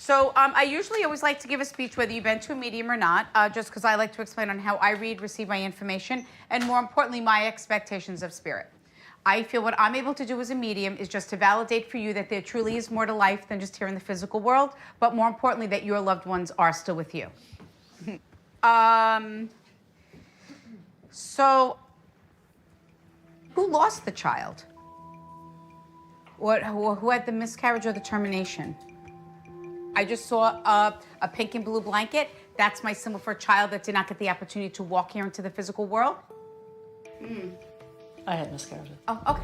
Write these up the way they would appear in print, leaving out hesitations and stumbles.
I usually always like to give a speech whether you've been to a medium or not, just because I like to explain on how I read, receive my information, and more importantly, my expectations of spirit. I feel what I'm able to do as a medium is just to validate for you that there truly is more to life than just here in the physical world, but more importantly, that your loved ones are still with you. So, who lost the child? Or who had the miscarriage or the termination? I just saw a pink and blue blanket. That's my symbol for a child that did not get the opportunity to walk here into the physical world. I had miscarriage. Oh, okay.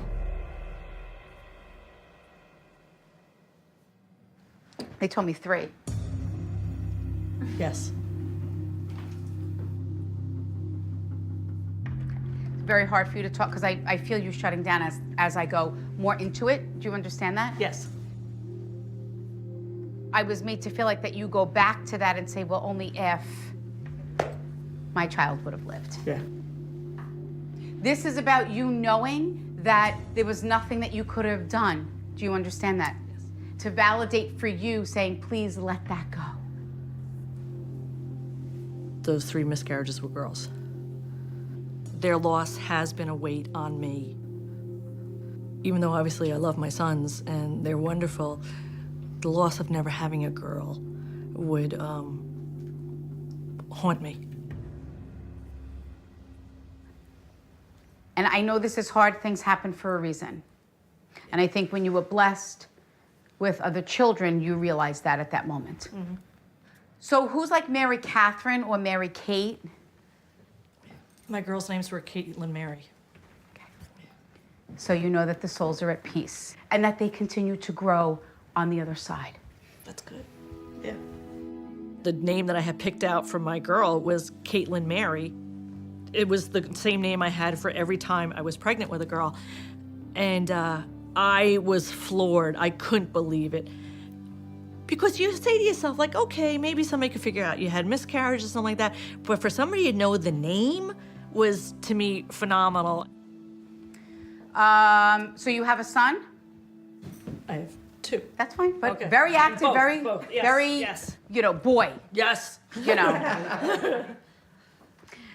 They told me 3. Yes. It's very hard for you to talk because I feel you shutting down as I go more into it. Do you understand that? Yes. I was made to feel like that you go back to that and say, well, only if my child would have lived. Yeah. This is about you knowing that there was nothing that you could have done. Do you understand that? Yes. To validate for you saying, please let that go. Those 3 miscarriages were girls. Their loss has been a weight on me. Even though obviously I love my sons and they're wonderful, the loss of never having a girl would haunt me. And I know this is hard, things happen for a reason. And I think when you were blessed with other children, you realized that at that moment. Mm-hmm. So who's like Mary Catherine or Mary Kate? My girls' names were Caitlin Mary. Okay. So you know that the souls are at peace and that they continue to grow on the other side. That's good. Yeah. The name that I had picked out for my girl was Caitlin Mary. It was the same name I had for every time I was pregnant with a girl. And I was floored. I couldn't believe it. Because you say to yourself, like, okay, maybe somebody could figure out you had miscarriage or something like that. But for somebody to know the name was, to me, phenomenal. So you have a son? I have 2. That's fine, but Okay. very active, Both. Yes, very, yes. Boy, Yes.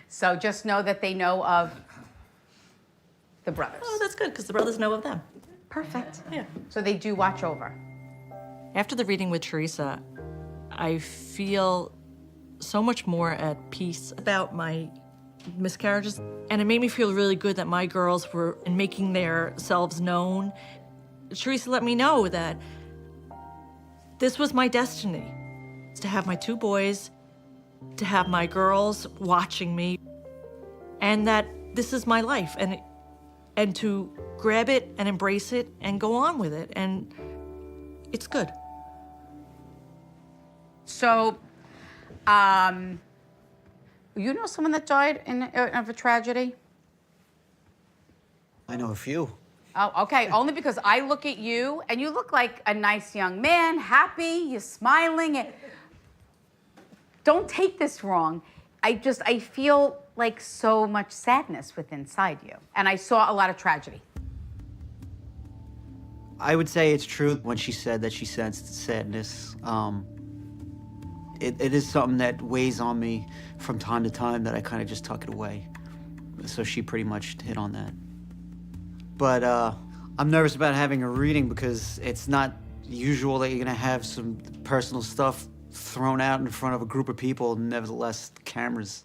So just know that they know of the brothers. Oh, that's good, because the brothers know of them. Perfect. Yeah. So they do watch over. After the reading with Teresa, I feel so much more at peace about my miscarriages. And it made me feel really good that my girls were making themselves known. Teresa let me know that this was my destiny, to have my 2 boys, to have my girls watching me, and that this is my life, and to grab it and embrace it and go on with it, and it's good. So, you know someone that died of a tragedy? I know a few. Oh, okay. Only because I look at you and you look like a nice young man, happy, you're smiling. Don't take this wrong. I feel like so much sadness within inside you. And I saw a lot of tragedy. I would say it's true when she said that she sensed sadness. It is something that weighs on me from time to time that I kind of just tuck it away. So she pretty much hit on that. But I'm nervous about having a reading because it's not usual that you're gonna have some personal stuff thrown out in front of a group of people, nevertheless, cameras.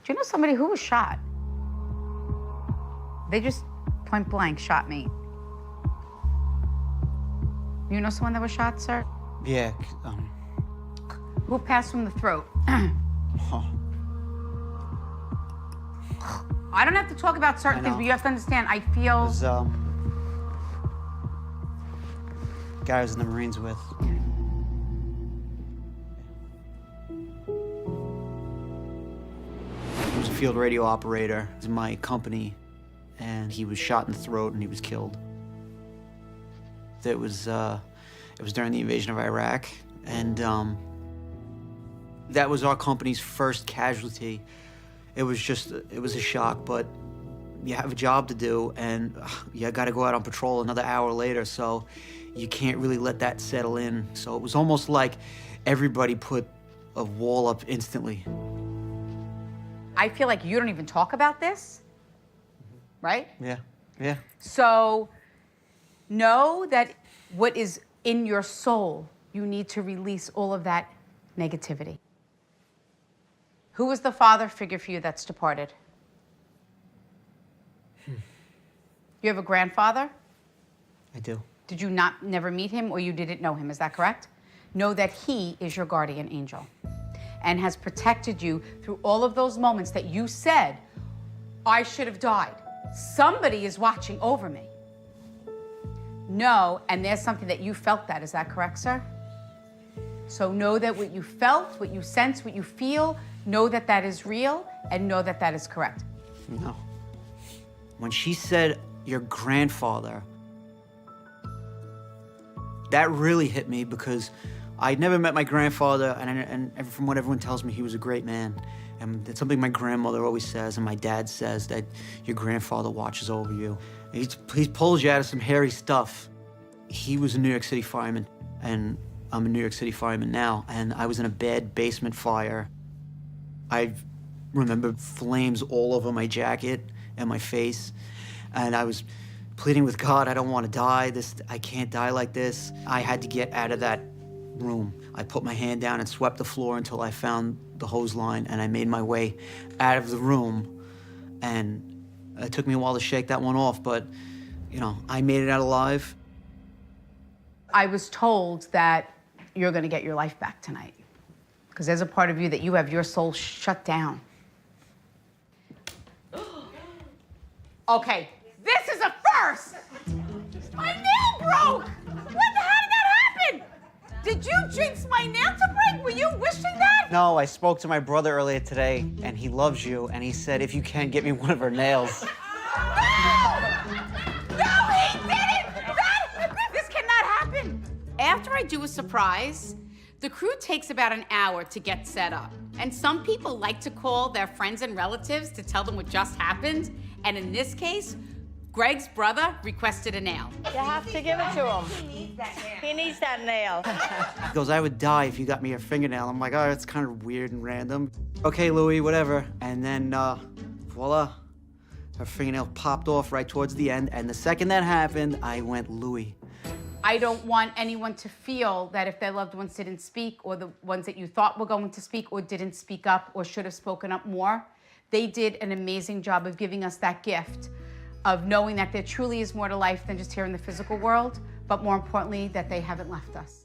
Do you know somebody who was shot? They just point blank shot me. You know someone that was shot, sir? Yeah, Who passed from the throat? huh. I don't have to talk about certain things, but you have to understand, I feel... It was, guy I was in the Marines with. He was a field radio operator in my company, and he was shot in the throat and he was killed. It was during the invasion of Iraq, and that was our company's first casualty. It was a shock, but you have a job to do, and you got to go out on patrol another hour later, so you can't really let that settle in. So it was almost like everybody put a wall up instantly. I feel like you don't even talk about this, right? Yeah, yeah. So know that what is in your soul, you need to release all of that negativity. Who was the father figure for you that's departed? You have a grandfather? I do. Did you never meet him, or you didn't know him? Is that correct? Know that he is your guardian angel and has protected you through all of those moments that you said, I should have died. Somebody is watching over me. No, and there's something that you felt that. Is that correct, sir? So know that what you felt, what you sense, what you feel, know that that is real, and know that that is correct. No. When she said your grandfather, that really hit me because I'd never met my grandfather, and from what everyone tells me, he was a great man. And it's something my grandmother always says, and my dad says, that your grandfather watches over you. He pulls you out of some hairy stuff. He was a New York City fireman, and I'm a New York City fireman now, and I was in a bad basement fire. I remember flames all over my jacket and my face, and I was pleading with God, I don't want to die. I can't die like this. I had to get out of that room. I put my hand down and swept the floor until I found the hose line, and I made my way out of the room. And it took me a while to shake that one off, but, you know, I made it out alive. I was told that you're going to get your life back tonight because there's a part of you that you have your soul shut down. Okay, this is a first. My nail broke. How did that happen? Did you jinx my nail to break? Were you wishing that? No, I spoke to my brother earlier today, and he loves you, and he said, if you can, get me one of her nails. No, he didn't! This cannot happen. After I do a surprise, the crew takes about an hour to get set up. And some people like to call their friends and relatives to tell them what just happened. And in this case, Greg's brother requested a nail. You have to give it to him. He needs that nail. He goes, I would die if you got me a fingernail. I'm like, oh, that's kind of weird and random. Okay, Louie, whatever. And then, voila, her fingernail popped off right towards the end. And the second that happened, I went, Louie. I don't want anyone to feel that if their loved ones didn't speak, or the ones that you thought were going to speak or didn't speak up or should have spoken up more, they did an amazing job of giving us that gift of knowing that there truly is more to life than just here in the physical world, but more importantly, that they haven't left us.